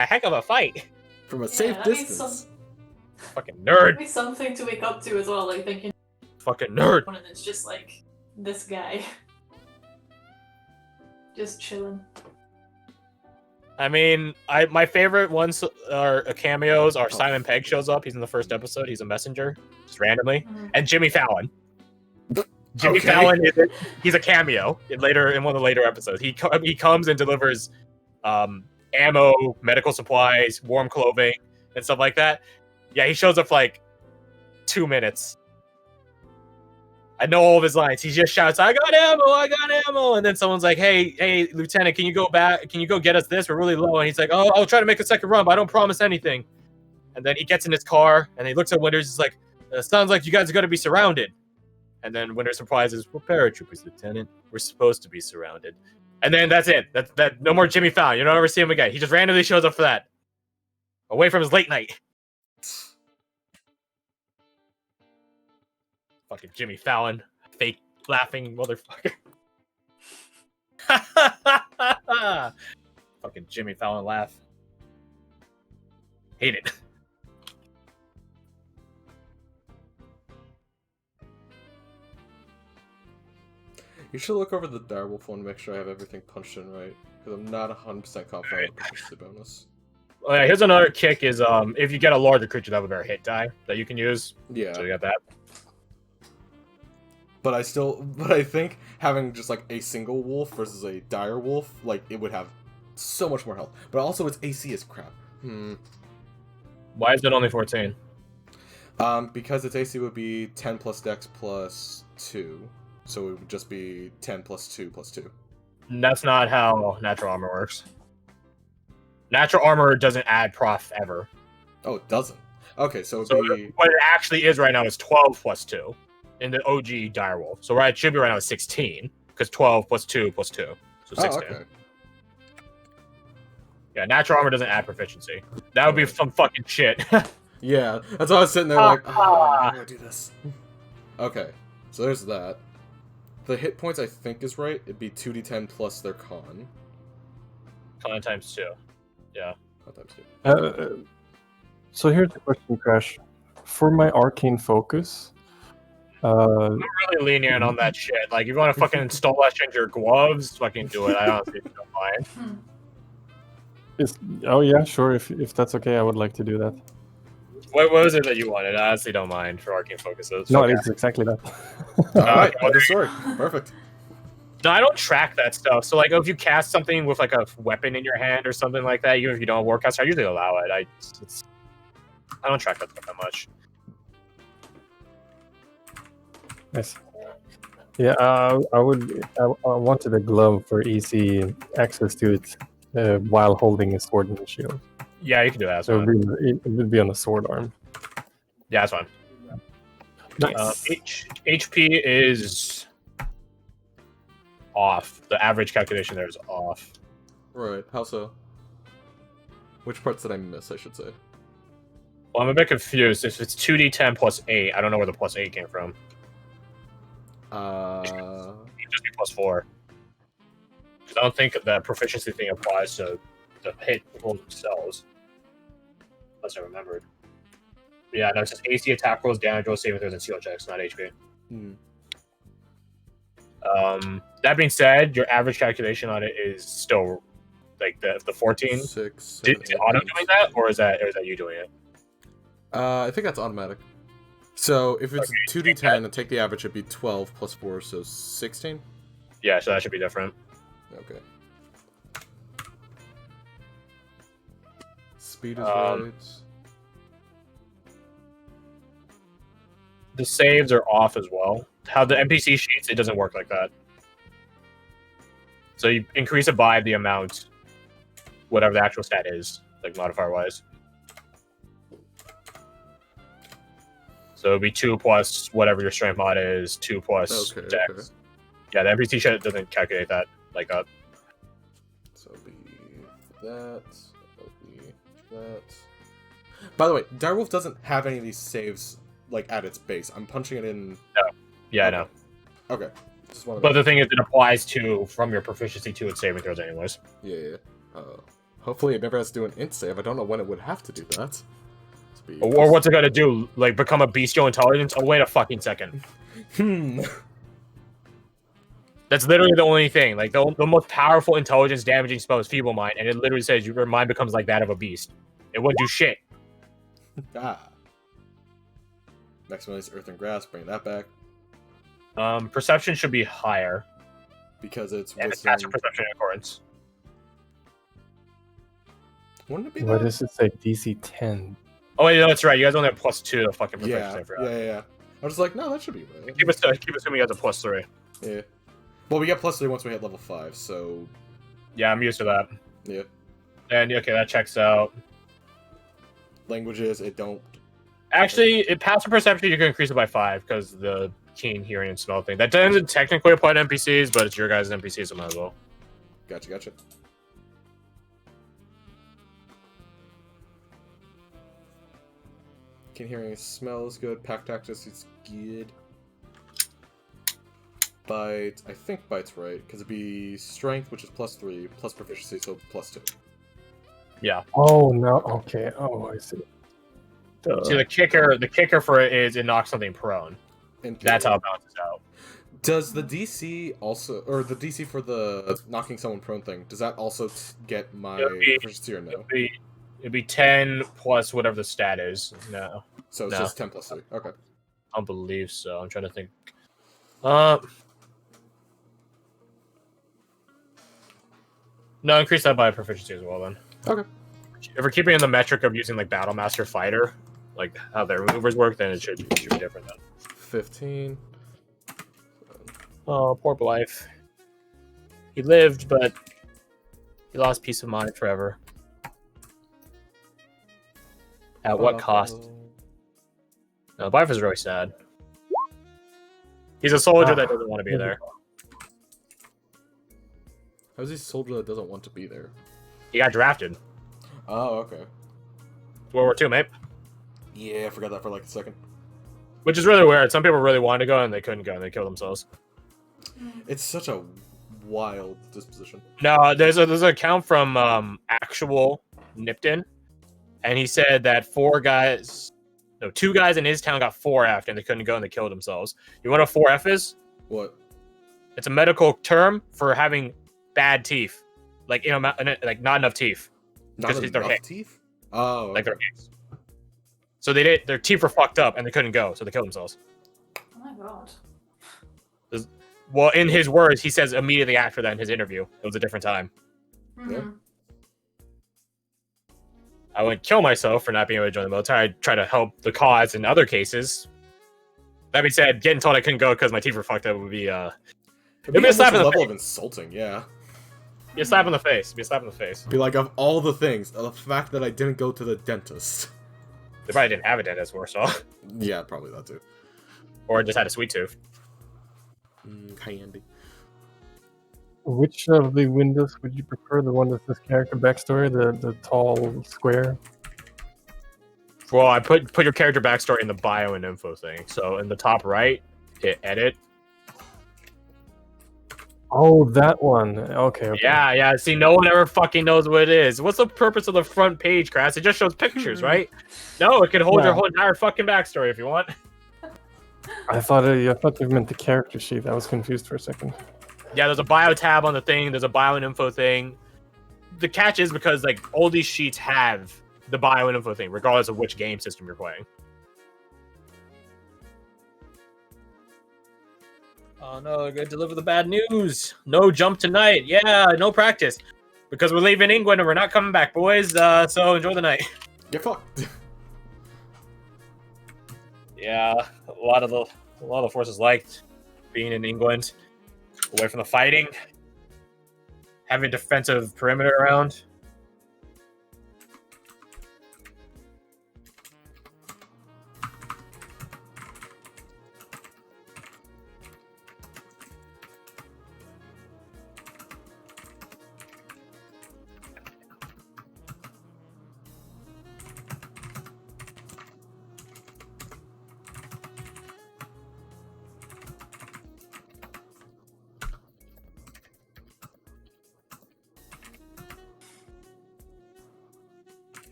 a heck of a fight. From a safe distance. Fucking nerd. Be something to wake up to as well, like thinking. Fucking nerd. And it's just like this guy, just chilling. I mean, my favorite ones are cameos. Are Simon Pegg shows up. He's in the first episode. He's a messenger, just randomly, and Jimmy Fallon. Jimmy Fallon he's a cameo in one of the later episodes. He comes and delivers ammo, medical supplies, warm clothing, and stuff like that. Yeah, he shows up for like 2 minutes. I know all of his lines. He just shouts, I got ammo, and then someone's like, hey, Lieutenant, can you go get us this? We're really low. And he's like, oh, I'll try to make a second run, but I don't promise anything. And then he gets in his car, and he looks at Winters, he's like, sounds like you guys are going to be surrounded. And then Winters replies, we're paratroopers, Lieutenant. We're supposed to be surrounded. And then that's it. That no more Jimmy Fallon. You don't ever see him again. He just randomly shows up for that. Away from his late night. Fucking Jimmy Fallon. Fake laughing motherfucker. Fucking Jimmy Fallon laugh. Hate it. You should look over the direwolf one and make sure I have everything punched in right. Because I'm not 100% confident with the bonus. Well, yeah, here's another kick is if you get a larger creature that have a better hit die that you can use. Yeah. So you got that. But I think having just like a single wolf versus a dire wolf, like it would have so much more health. But also its AC is crap. Why is it only 14? Because its AC would be 10 plus Dex plus 2. So it would just be 10 plus 2 plus 2. And that's not how natural armor works. Natural armor doesn't add prof ever. Oh, it doesn't? Okay, so what it actually is right now is 12 plus 2 in the OG direwolf. So it should be right now is 16, because 12 plus 2 plus 2. So 16. Oh, okay. Yeah, natural armor doesn't add proficiency. That would be some fucking shit. Yeah, that's why I was sitting there like, I'm gonna do this. Okay, so there's that. The hit points I think is right. It'd be 2d10 plus their con. Con times 2. Yeah. Con times 2. So here's the question, Crash. For my arcane focus, I'm really lenient on that shit. Like, if you want to fucking install that shit in your gloves, fucking do it. I honestly don't mind. Oh yeah, sure. If that's okay, I would like to do that. What was it that you wanted? I honestly don't mind for arcane focuses. No, it's exactly that. Alright, other sword. Perfect. No, I don't track that stuff. So, like, if you cast something with, like, a weapon in your hand or something like that, even if you don't warcast, I usually allow it. I don't track that stuff that much. Nice. Yeah, I wanted a glove for easy access to it while holding a sword and a shield. Yeah, you can do that. So it would be on the sword arm. Yeah, that's fine. Nice. HP is off. The average calculation there is off. Right. How so? Which parts did I miss, I should say? Well, I'm a bit confused. If it's 2d10 plus 8, I don't know where the plus 8 came from. It should just be plus 4. Because I don't think the proficiency thing applies to the hit rolls themselves. Unless I remembered. But yeah, no, it's just AC attack rolls, damage rolls, saving throws, and seal checks, not HP. That being said, your average calculation on it is still like the 14. 6. Is Auto doing that, or is that you doing it? I think that's automatic. So if it's 2d10 and take the average, it'd be 12 plus 4, so 16? Yeah, so that should be different. Okay. Speed is right. The saves are off as well. How the NPC sheets, it doesn't work like that. So you increase it by the amount, whatever the actual stat is, like modifier-wise. So it'd be 2 plus whatever your strength mod is, 2 plus dex. Okay. Yeah, the NPC sheet doesn't calculate that like that. So it'll be that. That. By the way, Direwolf doesn't have any of these saves like at its base. I'm punching it in. No. Yeah, I know. Okay. But the thing is, it applies to from your proficiency to its saving throws, anyways. Yeah. Hopefully it never has to do an int save. I don't know when it would have to do that. Or what's it gonna do? Like, become a bestial intelligence? Oh, wait a fucking second. That's literally the only thing. Like, the most powerful intelligence damaging spell is Feeble Mind, and it literally says your mind becomes like that of a beast. It wouldn't do shit. Maximize Earth and Grass, bring that back. Perception should be higher. Because it's and it's faster perception in accordance. Wouldn't it be What that? does it say? DC 10. Oh, wait, no, that's right. You guys only have +2 to fucking proficiency. Yeah. I was like, no, that should be right. Keep assuming you guys a +3. Yeah. Well, we get +3 once we hit level 5, so... Yeah, I'm used to that. Yeah. And, okay, that checks out. Languages, it don't... Actually, passive perception, you can increase it by 5, because the keen hearing and smell thing. That doesn't technically apply to NPCs, but it's your guys' NPCs, so might as well. Gotcha. Keen hearing, smell is good. Pack tactics is good. Bite, I think bite's right, because it'd be strength, which is +3, plus proficiency, so +2. Yeah. Oh, no. Okay. Oh, I see. See, the kicker for it is it knocks something prone. That's how it balances out. Does the DC also, or the DC for the knocking someone prone thing, does that also get my proficiency or no? It'd be 10 plus whatever the stat is. No. So it's just 10 plus 3. Okay. I don't believe so. I'm trying to think. No, increase that by proficiency as well then. Okay. If we're keeping in the metric of using like Battle Master Fighter, like how their maneuvers work, then it should be different then. 15. Oh, poor Blythe. He lived, but he lost peace of mind forever. At what cost? No, Blythe is really sad. He's a soldier that doesn't want to be there. How's he a soldier that doesn't want to be there? He got drafted. Oh, okay. World War II, mate. Yeah, I forgot that for like a second. Which is really weird. Some people really wanted to go and they couldn't go and they killed themselves. It's such a wild disposition. No, there's an account from actual Nipton, and he said that 2 guys in his town got 4F and they couldn't go and they killed themselves. You know what a 4F is? What? It's a medical term for having bad teeth, like like not enough teeth. Not enough teeth? Oh, okay. Like their hands. So their teeth were fucked up and they couldn't go, so they killed themselves. Oh my god. Well, in his words, he says immediately after that in his interview. It was a different time. Yeah. I wouldn't kill myself for not being able to join the military. I'd try to help the cause in other cases. That being said, getting told I couldn't go because my teeth were fucked up would be it'd be a slap in the level face. of insulting, yeah. Be a slap in the face. Be a slap in the face. Be like, of all the things, the fact that I didn't go to the dentist. They probably didn't have a dentist, worse off. Yeah, probably that too. Or just had a sweet tooth. Candy. Which of the windows would you prefer? The one that says character backstory, the tall square? Well, I put your character backstory in the bio and info thing. So in the top right, hit edit. Oh, that one. Okay. Yeah. See, no one ever fucking knows what it is. What's the purpose of the front page, Crass? It just shows pictures, right? No, it can hold your whole entire fucking backstory if you want. I thought they meant the character sheet. I was confused for a second. Yeah, there's a bio tab on the thing. There's a bio and info thing. The catch is because like all these sheets have the bio and info thing, regardless of which game system you're playing. Oh no, they're gonna deliver the bad news. No jump tonight. Yeah, no practice. Because we're leaving England and we're not coming back, boys. So enjoy the night. Get fucked. Yeah, a lot of the forces liked being in England, away from the fighting, having a defensive perimeter around.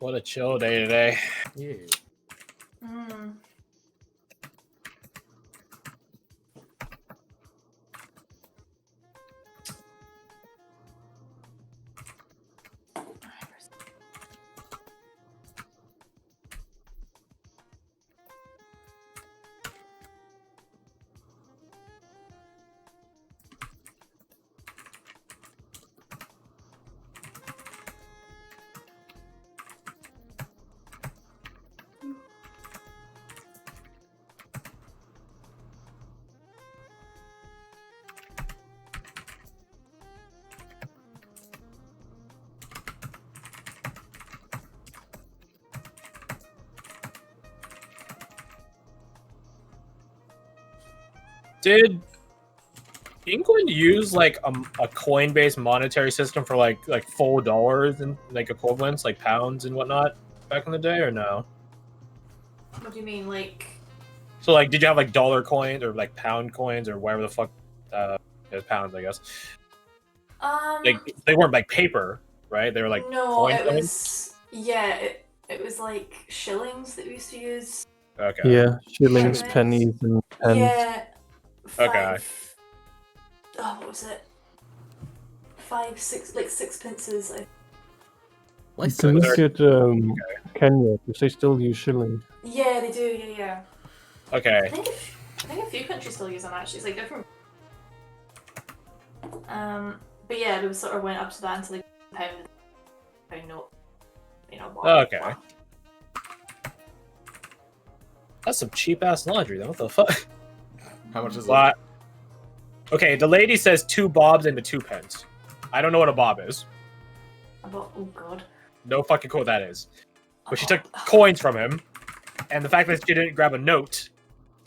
What a chill day today. Yeah. Mm. Did England use like a coin-based monetary system for like full dollars and like equivalents, like pounds and whatnot, back in the day, or no? What do you mean, like? So like, did you have like dollar coins or like pound coins or whatever the fuck? It was pounds, I guess. Like they weren't like paper, right? They were like no, coin it coins? it was like shillings that we used to use. Okay. Yeah, shillings, Yeah. pennies, and pence. Yeah. Okay. Oh, what was it? 5, 6, like sixpences. You can look at Kenya, because they still use shillings. Yeah, they do. Yeah. Okay. I think a few countries still use them actually. It's like different. But yeah, it sort of went up to that until like pound note. You know. Blah, Okay. blah. That's some cheap ass laundry, though. What the fuck? How much is it? Lot. Okay, the lady says 2 bobs into 2 pence. I don't know what a bob is. Oh god. No fucking clue what that is. But she took coins from him, and the fact that she didn't grab a note.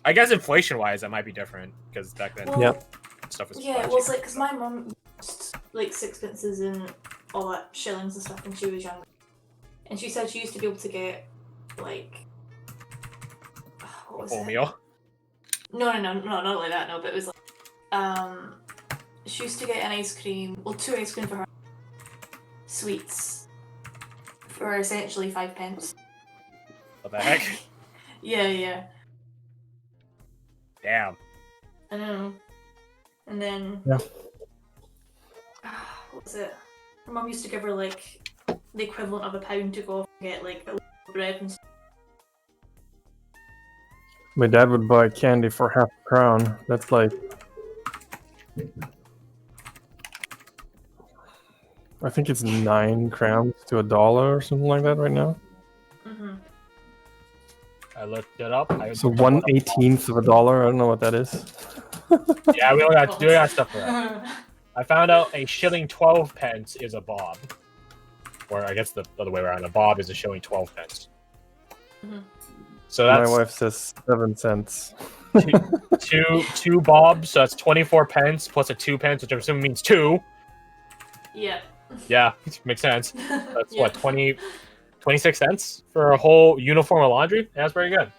I guess inflation-wise, that might be different because back then stuff was. Yeah, well, it's like because my mum used like sixpences and all that shillings and stuff when she was younger, and she said she used to be able to get like what was full it? meal. No, not like that. No, but it was like she used to get an ice cream, well, 2 ice cream for her sweets for essentially 5 pence. What the heck? Yeah. Damn. I know. And then Yeah. what was it? Her mum used to give her like the equivalent of £1 to go off and get like a little bread and stuff. My dad would buy candy for £0.50. That's like, I think it's 9 crowns to $1 or something like that right now. Mm-hmm. I looked it up. So 1/18th of $1. I don't know what that is. Yeah, we got stuff for that. I found out a shilling 12 pence is a bob. Or I guess the other way around. A bob is a shilling 12 pence. Mm-hmm. So that's My wife says 7 cents. two bobs, so that's 24 pence plus a 2 pence, which I'm assuming means 2. Yeah. Yeah, makes sense. That's Yeah. what, 26 cents for a whole uniform of laundry? Yeah, that's pretty good.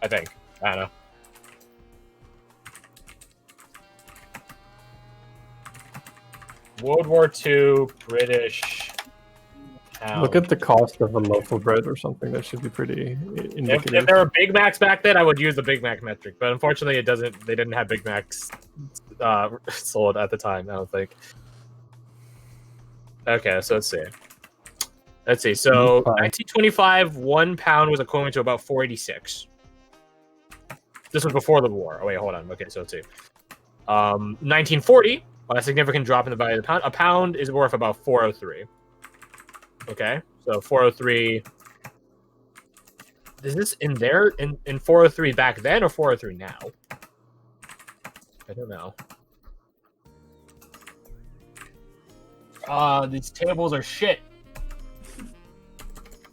I think. I don't know. World War II, British pound. Look at the cost of a loaf of bread or something. That should be pretty indicative. If there were Big Macs back then, I would use the Big Mac metric. But unfortunately, they didn't have Big Macs sold at the time, I don't think. Okay, so let's see. So 1925, 1 pound was equivalent to about 486. This was before the war. Oh wait, hold on. Okay, so let's see. 1940, a significant drop in the value of the pound. A pound is worth about 403. Okay, so 403. Is this in 403 back then or 403 now? I don't know. These tables are shit.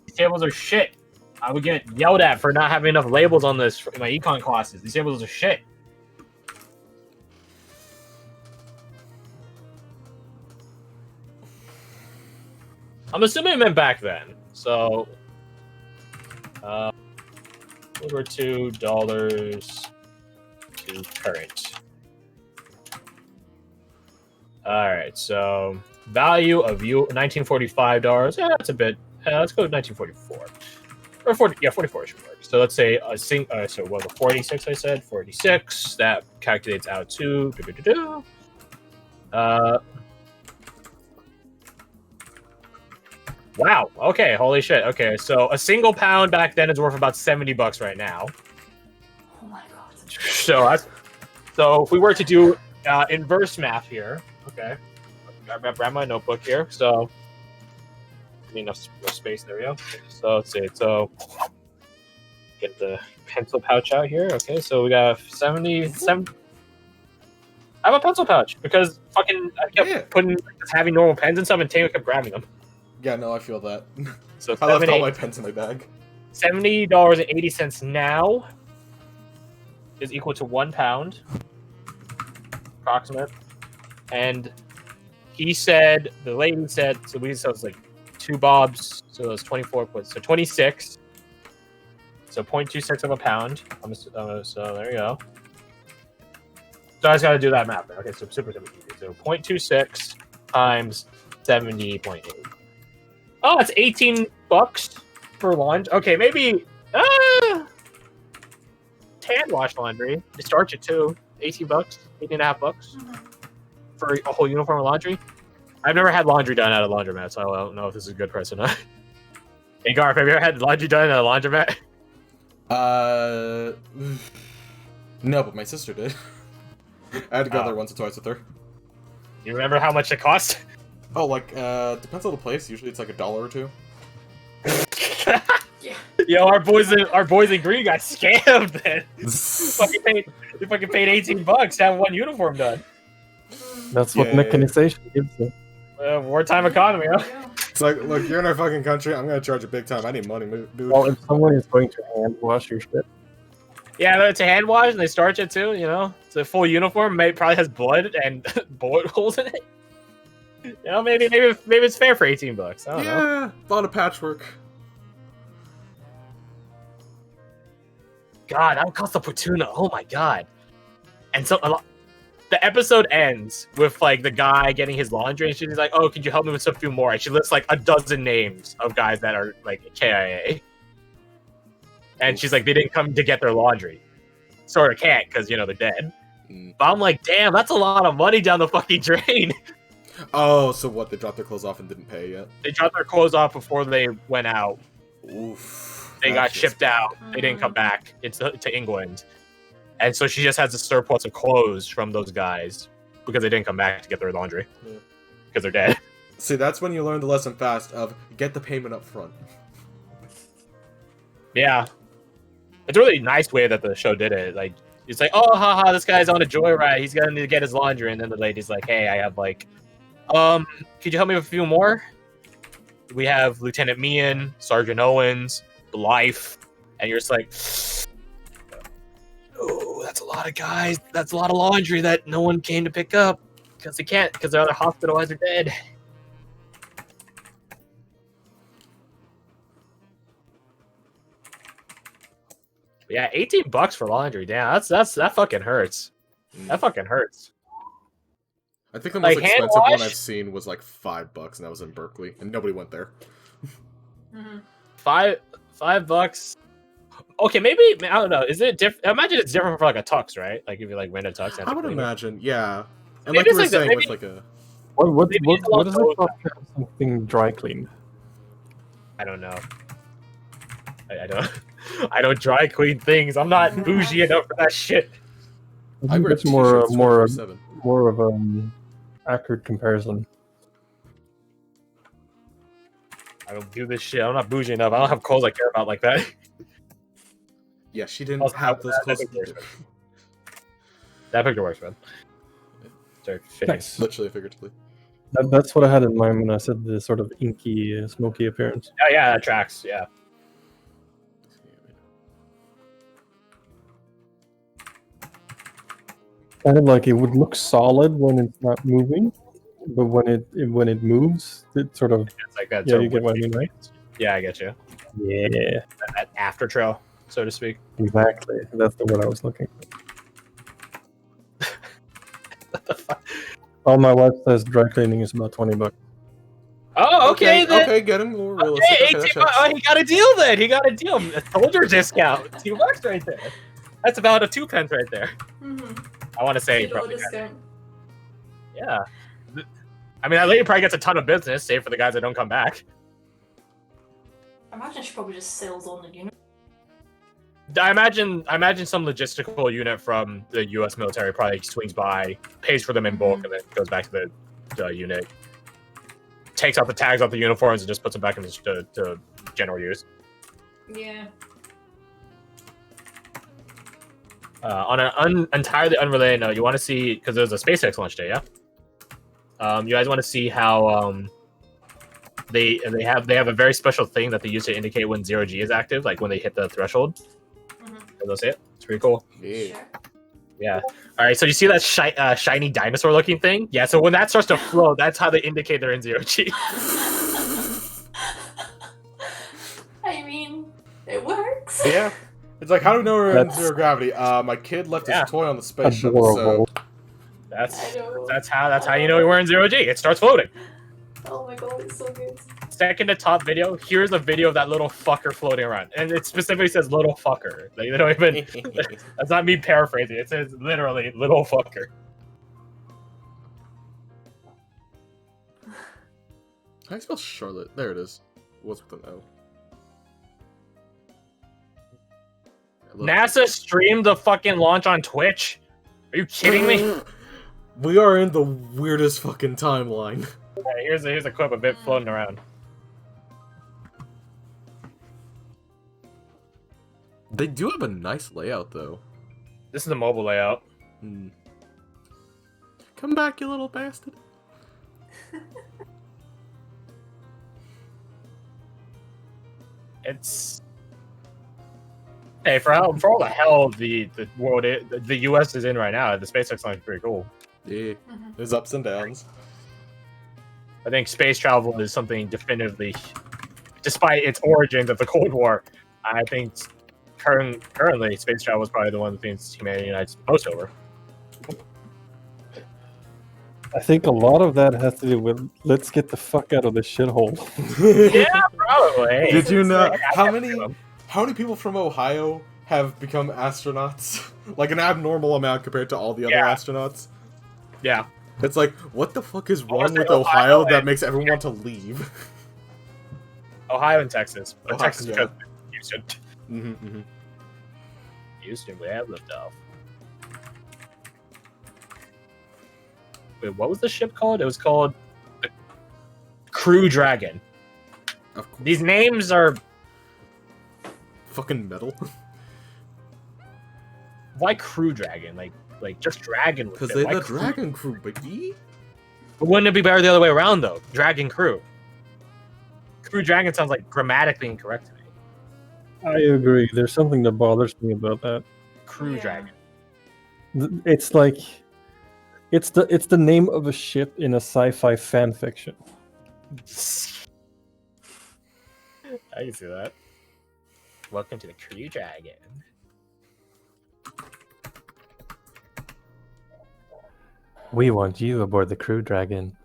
These tables are shit. I would get yelled at for not having enough labels on this in my econ classes. These tables are shit. I'm assuming it meant back then. So, over $2 to current. All right, so value of $1945. Yeah, that's a bit let's go with 1944. Or 40, yeah, 44 should work. So let's say so what was it, 46 I said? 46. That calculates out to... Wow. Okay, holy shit. Okay, so a single pound back then is worth about $70 right now. Oh my god. So if we were to do inverse math here, okay. Grab my notebook here. So enough space. There we go. So let's see. So get the pencil pouch out here. Okay, so we got 77. I have a pencil pouch because fucking I kept having normal pens and stuff, and Tango kept grabbing them. Yeah, no, I feel that. So I left all my pens in my bag. $70.80 now is equal to 1 pound, approximate. And the lady said, so we said it was like 2 bobs, so it was 24, so 26. So 0.26 of a pound. So there you go. So I just got to do that math. Okay, so super easy. So 0.26 times 70.8. Oh, it's $18 for laundry. Okay, maybe hand wash laundry. You starch it too. $18, $18.50 for a whole uniform of laundry. I've never had laundry done at a laundromat, so I don't know if this is a good price or not. Hey Garth, have you ever had laundry done at a laundromat? No, but my sister did. I had to go there once or twice with her. You remember how much it cost? Oh, like, depends on the place. Usually it's like $1 or $2. Yeah. Yo, our boys in green got scammed then. They fucking paid $18 to have one uniform done. That's what mechanization gives you. Wartime economy, huh? It's like, look, you're in our fucking country. I'm gonna charge you big time. I need money, dude. Well, if someone is going to hand wash your shit. Yeah, it's a hand wash and they starch it too. You know, it's a full uniform. Maybe probably has blood and bullet holes in it. You know, maybe it's fair for $18. I don't know. Yeah, a lot of patchwork. God, that would cost a Fortuna. Oh my god. And so the episode ends with like the guy getting his laundry, and she's like, "Oh, could you help me with a few more?" And she lists like a dozen names of guys that are like KIA. And she's like, they didn't come to get their laundry. Sort of can't, because you know they're dead. But I'm like, damn, that's a lot of money down the fucking drain. Oh, so what? They dropped their clothes off and didn't pay yet? They dropped their clothes off before they went out. Oof. They got shipped out. They didn't come back. It's to England. And so she just has a surplus of clothes from those guys because they didn't come back to get their laundry. Because they're dead. See, that's when you learn the lesson fast of get the payment up front. Yeah. It's a really nice way that the show did it. Like, it's like, oh, haha, this guy's on a joyride. He's gonna need to get his laundry. And then the lady's like, hey, I have like, could you help me with a few more? We have Lieutenant Meehan, Sergeant Owens, Life, and you're just like, oh, that's a lot of guys. That's a lot of laundry that no one came to pick up because they can't, because they're either hospitalized or dead. But yeah, $18 for laundry. Damn, that fucking hurts. That fucking hurts. I think the most like, expensive one I've seen was like $5, and that was in Berkeley, and nobody went there. $5. Okay, maybe I don't know. Is it different? I imagine it's different for like a tux, right? Like if you like rent a tux. I would imagine, yeah. And maybe like you were saying, maybe, with like a what is it called to have something dry cleaned? I don't know. I don't dry clean things. I'm not bougie enough for that shit. I think it's more of an accurate comparison. I don't do this shit. I'm not bougie enough. I don't have clothes I care about like that. Yeah, she didn't have those clothes. That picture works, man. Sorry, Nice. Literally, figuratively. That's what I had in mind when I said the sort of inky, smoky appearance. Oh yeah, that tracks. Yeah. Kind of like it would look solid when it's not moving, but when it moves, it sort of It's like that. yeah. You get what I mean, right? Yeah, I get you. Yeah, That after trail, so to speak. exactly. That's the word I was looking for. What the fuck? All my wife says dry cleaning is about $20. Oh, okay. Then. Okay, getting more realistic. Okay, Okay, that 18 checks. oh, he got a deal then. He got a deal. A soldier discount. $2 right there. That's about a 2 pence right there. I want to say. $2 discount. Yeah. I mean, that lady probably gets a ton of business, save for the guys that don't come back. I imagine she probably just sells on the unit. I imagine some logistical unit from the U.S. military probably swings by, pays for them in bulk, and then goes back to the unit, takes out the tags off the uniforms, and just puts them back into to general use. Yeah. On an entirely unrelated note, you want to see, because there's a SpaceX launch day, yeah. You guys want to see how they have a very special thing that they use to indicate when 0G is active, like when they hit the threshold. They'll say it. It's pretty cool. Yeah. Sure. Yeah. All right. So you see that shiny dinosaur-looking thing? Yeah. So when that starts to float, that's how they indicate they're in 0G. I mean, it works. Yeah. It's like, how do we know we're in zero gravity? My kid left his toy on the space shuttle, so... That's how you know we're in 0G. It starts floating. Oh my god, it's so good. Second to top video, here's a video of that little fucker floating around. And it specifically says little fucker. Like, they don't even... That's not me paraphrasing. It says literally little fucker. How do you spell Charlotte? There it is. What's with an O? NASA streamed the fucking launch on Twitch? Are you kidding me? We are in the weirdest fucking timeline. Right, here's a clip of it floating around. They do have a nice layout, though. This is the mobile layout. Come back, you little bastard. It's... Hey, for all the hell the world the U.S. is in right now, the SpaceX launch is pretty cool. Yeah, there's ups and downs. I think space travel is something definitively, despite its origins of the Cold War, I think currently space travel is probably the one of the things humanity unites most over. I think a lot of that has to do with let's get the fuck out of this shithole. Yeah, probably. Did you know how many people from Ohio have become astronauts? Like an abnormal amount compared to all the other astronauts. Yeah. It's like, what the fuck is wrong with Ohio that makes everyone want to leave? Ohio and Texas. But Ohio, Texas because Houston. Mm-hmm. Houston, we have liftoff. Wait, what was the ship called? It was called the Crew Dragon. Of course. These names are... Fucking metal. Why Crew Dragon? Like just Dragon. Because they're the Dragon Crew, baby. But wouldn't it be better the other way around, though? Dragon Crew. Crew Dragon sounds like grammatically incorrect to me. I agree. There's something that bothers me about that. Crew Dragon. It's like it's the name of a ship in a sci-fi fan fiction. I can see that. Welcome to the Crew Dragon. We want you aboard the Crew Dragon.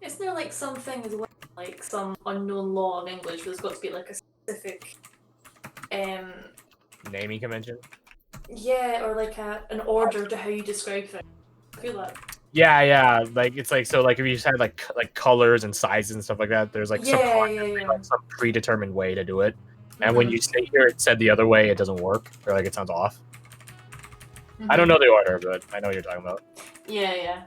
Isn't there like something as well, like some unknown law in English where there's got to be like a specific naming convention? Yeah, or like an order to how you describe things. I feel like. Yeah. Like it's like, so like if you just had like colors and sizes and stuff like that, there's like some predetermined way to do it. And when you say here it said the other way, it doesn't work, or like it sounds off. I don't know the order, but I know what you're talking about. Yeah.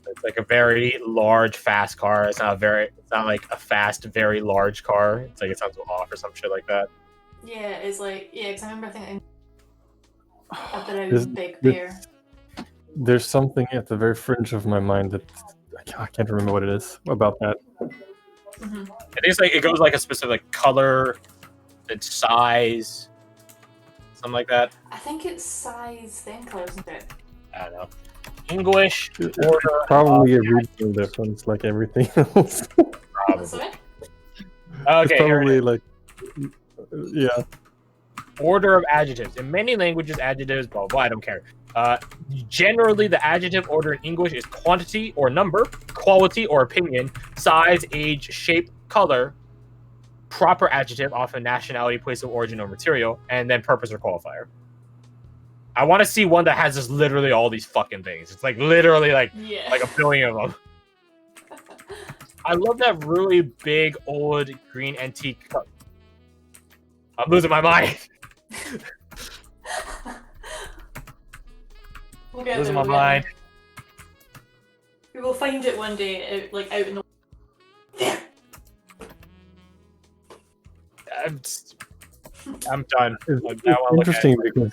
It's like a very large, fast car. It's not like a fast, very large car. It's like it sounds off or some shit like that. Yeah, it's like, because I remember thinking a bit of big beer. There's something at the very fringe of my mind that I can't remember what it is about that. I think it's like it goes like a specific color, its size, something like that. I think it's size then color, isn't it? I don't know. English order. Probably a regional difference, like everything else. Probably. Sorry? Okay. It's probably like, yeah. Order of adjectives. In many languages, adjectives, blah, blah, I don't care. Generally, the adjective order in English is quantity or number, quality or opinion, size, age, shape, color, proper adjective, often nationality, place of origin, or material, and then purpose or qualifier. I want to see one that has just literally all these fucking things. It's like literally like a billion of them. I love that really big old green antique cup. I'm losing my mind. We'll get Losing there, my mind. We will find it one day, out in the. There. I'm done. It's interesting because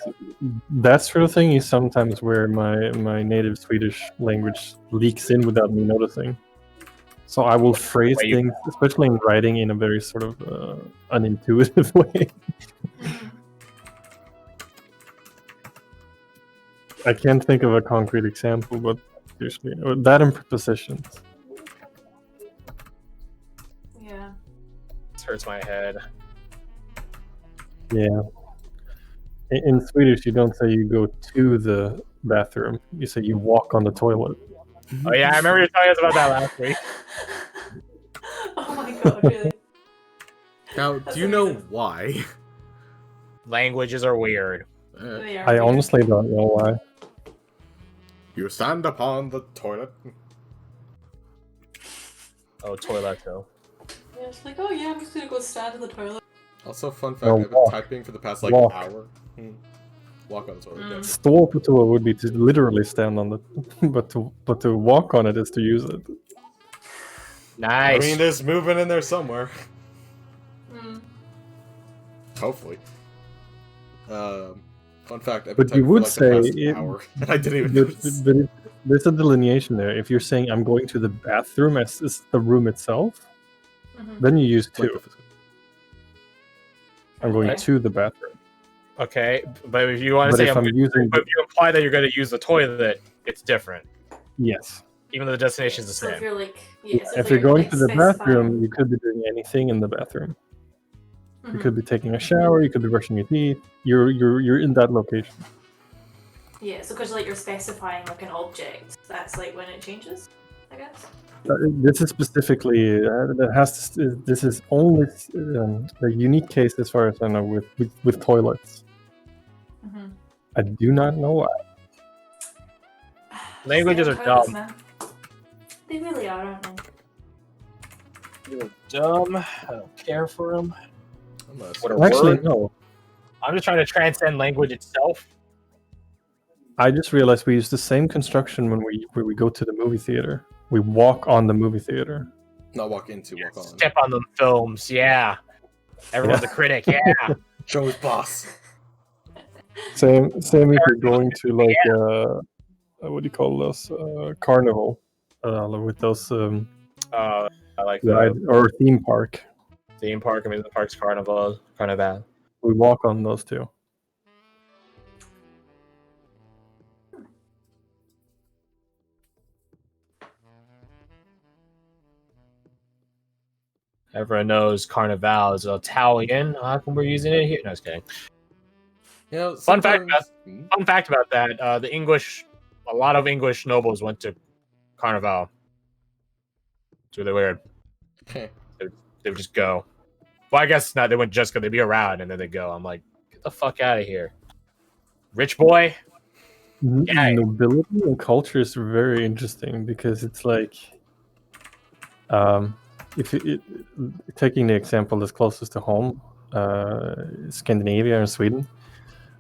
that sort of thing is sometimes where my native Swedish language leaks in without me noticing. So I will phrase things, especially in writing, in a very sort of unintuitive way. I can't think of a concrete example, but usually that and prepositions. Yeah. This hurts my head. Yeah. In Swedish, you don't say you go to the bathroom. You say you walk on the toilet. Oh yeah, I remember you telling us about that last week. Oh my god, really? Now, do you know why? Languages are weird. They are I weird. honestly don't know why. You stand upon the toilet. Oh, toilet though. Yeah, it's like, oh yeah, I'm just gonna go stand in the toilet. Also, fun fact, No, I've been walk. typing for the past like Walk. hour. Walk on the toilet. Yeah. Stå på toa would be to literally stand on it, but to walk on it is to use it. I Nice. mean, there's movement in there somewhere. Hopefully. Fun fact, I've been But you typing would for like the say past hour, and I didn't even But, notice. but there's a delineation there. If you're saying I'm going to the bathroom as is the room itself, then you use Like to. the- I'm going Okay. to the bathroom. Okay, but if you want to But say if I'm using but if you imply that you're going to use the toilet, it's different. yes, Even though the destination is the So if same. you're like, yeah, so if you're going to the specifying- bathroom, you could be doing anything in the bathroom. You could be taking a shower. You could be brushing your teeth. You're in that location. Yeah, so because like you're specifying like an object, that's like when it changes, I guess. This is specifically that has to, this is only a unique case as far as I know with toilets. I do not know why. Languages are Toilets, dumb. man. They really are, aren't they? They're dumb. I don't care for them. What a Actually, word. no. I'm just trying to transcend language itself. I just realized we use the same construction when we go to the movie theater. We walk on the movie theater. Not walk into, walk on. Step on them films, yeah. Everyone's a critic, yeah. Show his boss. Same if you're going to like what do you call those carnival with those I like ride the or theme park. theme park, amusement parks, carnival. We walk on those too. Everyone knows Carnival is Italian. How come we're using it here? No, just kidding. You know, Fun fact sometimes- Fun fact about that: a lot of English nobles went to Carnival. It's really weird. Okay. They would just go. Well, I guess not. They wouldn't just go. They'd be around and then they go. I'm like, get the fuck out of here, rich boy. Yeah. Nobility and culture is very interesting because it's like, taking the example that's closest to home, Scandinavia and Sweden.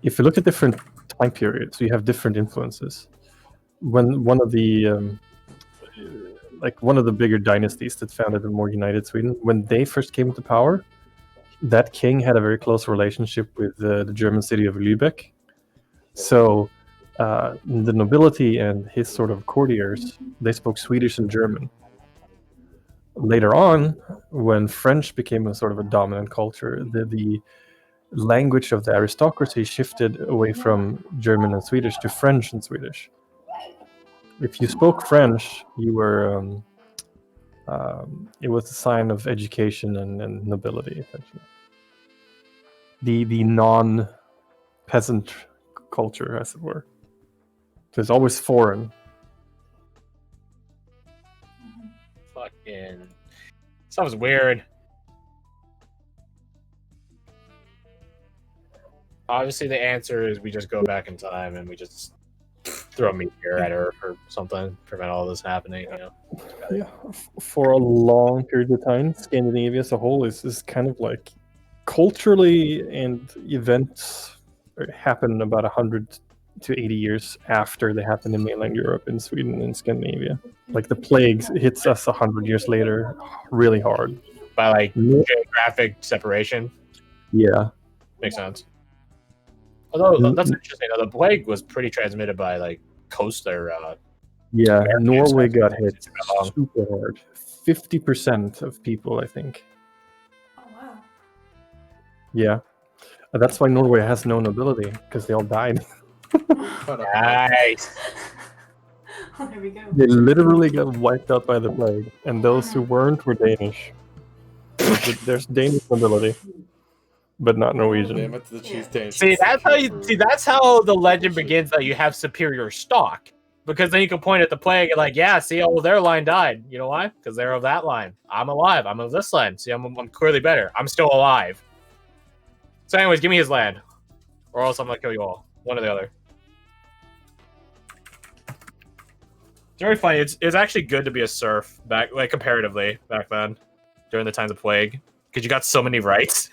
If you look at different time periods, you have different influences. When one of the bigger dynasties that founded a more united Sweden, when they first came to power, that king had a very close relationship with the German city of Lübeck. So the nobility and his sort of courtiers, they spoke Swedish and German. Later on, when French became a sort of a dominant culture, the language of the aristocracy shifted away from German and Swedish to French and Swedish. If you spoke French, you were it was a sign of education and nobility, essentially. the non-peasant culture, as it were. So it's always foreign. Fucking sounds weird. Obviously, the answer is we just go back in time and we just throw a meteor at Earth or something, prevent all this happening. You know? Yeah, for a long period of time, Scandinavia as a whole is kind of like culturally, and events happen about 100 to 80 years after they happen in mainland Europe, in Sweden and Scandinavia. Like the plague hits us 100 years later, really hard. By like geographic separation. Yeah, makes sense. Although that's interesting. Though, the plague was pretty transmitted by like coastal. Yeah, Norway got hit super hard. 50% of people, I think. Oh wow. Yeah, that's why Norway has no nobility, because they all died. Nice. There we go. They literally got wiped out by the plague, and those who weren't were Danish. There's Danish nobility, but not Norwegian. Damn it, the cheese Danish. See, that's how the legend begins. That you have superior stock, because then you can point at the plague and like, yeah, see, oh, their line died. You know why? Because they're of that line. I'm alive. I'm of this line. See, I'm clearly better. I'm still alive. So, anyways, give me his land, or else I'm gonna kill you all. One or the other. It's very funny. It's actually good to be a serf back, like comparatively back then, during the times of plague, because you got so many rights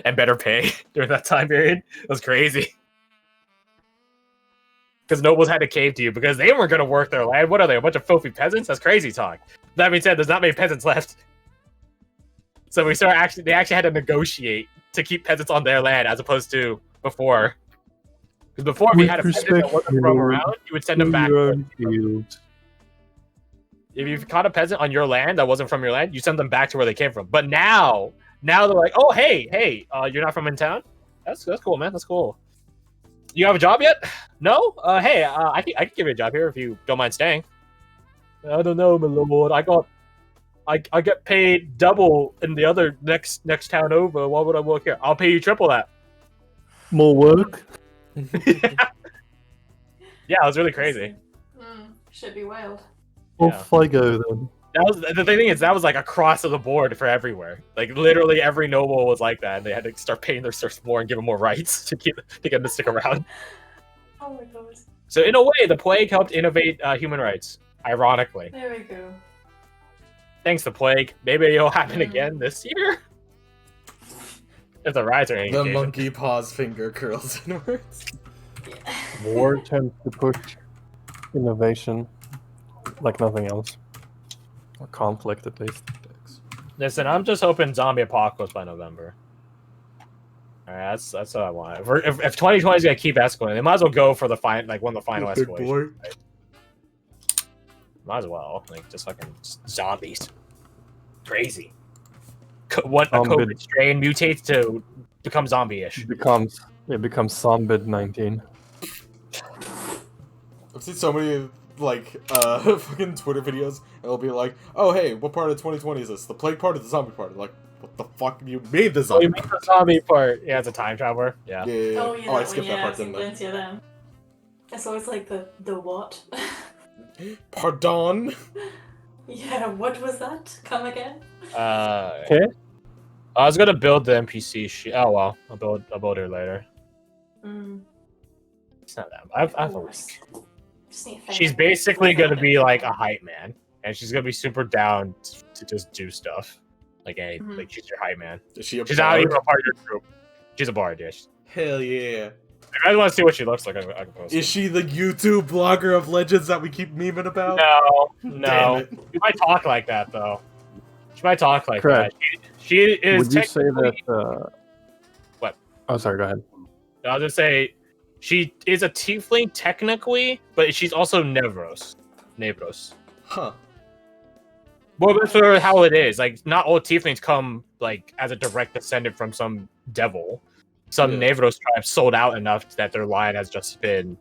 and better pay during that time period. It was crazy. Because nobles had to cave to you because they weren't going to work their land. What are they? A bunch of filthy peasants? That's crazy talk. That being said, there's not many peasants left. So they actually had to negotiate to keep peasants on their land as opposed to before. Because before, if you had a peasant that wasn't from around, you would send them back. If you caught a peasant on your land that wasn't from your land, you send them back to where they came from. But now they're like, oh, hey, you're not from in town? That's cool, man. That's cool. You have a job yet? No? Hey, I can give you a job here if you don't mind staying. I don't know, my lord. I get paid double in the other next town over. Why would I work here? I'll pay you triple that. More work? Yeah, it was really crazy. Should be wild. Off I go then. That was the thing is that was like across the board for everywhere. Like literally every noble was like that, and they had to start paying their serfs more and give them more rights to get them to stick around. Oh my god. So in a way, the plague helped innovate human rights. Ironically. There we go. Thanks, the plague. Maybe it'll happen again this year. If the riots are any The indication. monkey paws finger curls inwards. War tends to push innovation like nothing else. Or conflict, at least. Listen, I'm just hoping zombie apocalypse by November. Alright, that's what I want. If 2020 is gonna keep escalating, they might as well go for the one of the final escalation. Right? Might as well, like just fucking zombies. Crazy. What a COVID strain mutates to become zombie-ish. It becomes Zombid-19. I've seen so many fucking Twitter videos. It'll be like, oh hey, what part of 2020 is this? The plague part or the zombie part? Like, what the fuck? You made the zombie part. The zombie part. Yeah, it's a time traveler. Yeah. Yeah. Oh yeah. I skipped that part, didn't I? Plenty of them. It's always like the what? Pardon? Yeah, what was that? Come again? Okay. I was gonna build the NPC sheet. Oh well, I'll build her later. It's not that. I've a link. She's basically gonna be like a hype man, and she's gonna be super down to just do stuff. Like like she's your hype man. Is she a she's bard? not even a part of your group. She's a bard, yeah. Hell yeah. If you guys want to see what she looks like, I can post Is she the YouTube blogger of legends that we keep memeing about? No. She might talk like that though. She might talk like Correct. that. She is. Would you say that? What? Oh, sorry. Go ahead. I was gonna say she is a tiefling technically, but she's also Nevros. Huh. Well, that's sort of how it is. Like, not all tieflings come like as a direct descendant from some devil. Some Nevros tribes sold out enough that their line has just been,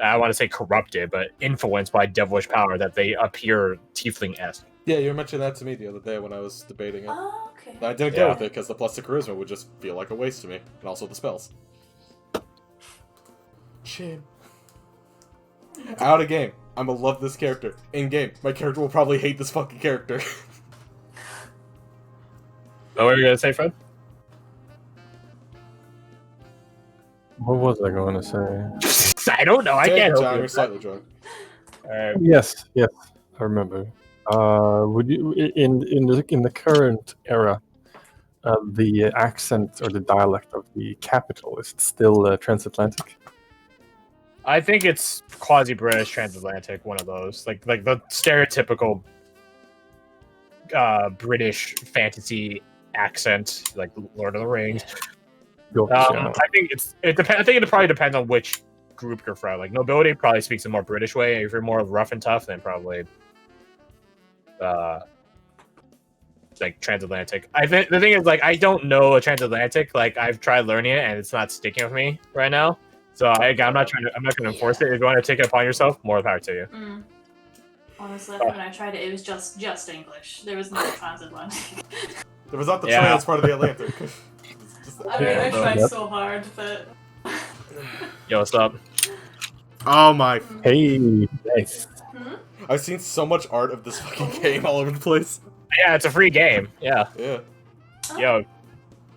I want to say corrupted, but influenced by devilish power that they appear tiefling-esque. Yeah, you mentioned that to me the other day when I was debating it. Oh, okay. I didn't go with it because the plus to charisma would just feel like a waste to me, and also the spells. Shame. Out of game, I'm gonna love this character. In game, my character will probably hate this fucking character. What were you gonna say, Fred? What was I going to say? I don't know. I Take can't it, help John, you. you're slightly drunk. Alright. Yes, I remember. Would you in the current era, the accent or the dialect of the capital is it still transatlantic? I think it's quasi-British transatlantic, one of those. Like the stereotypical British fantasy accent, like Lord of the Rings. Gotcha. I think it depends. I think it probably depends on which group you're from. Like nobility probably speaks a more British way. If you're more rough and tough, then probably like transatlantic. I think the thing is like I don't know a transatlantic. Like I've tried learning it and it's not sticking with me right now. So I'm not going to enforce it. If you want to take it upon yourself, more power to you. Mm. Honestly, I think when I tried it, it was just English. There was no transatlantic. There was not the Yeah. trans part of the Atlantic. I mean, I tried so hard, but... Yo, what's up? Oh my. Hey, nice. Hmm? I've seen so much art of this fucking game all over the place. Yeah, it's a free game. Yeah. Yeah. Yo.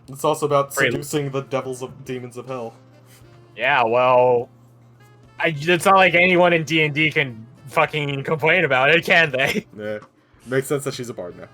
It's also about Free. seducing the demons of hell. Yeah. Well, it's not like anyone in D&D can fucking complain about it, can they? Yeah. Makes sense that she's a bard now.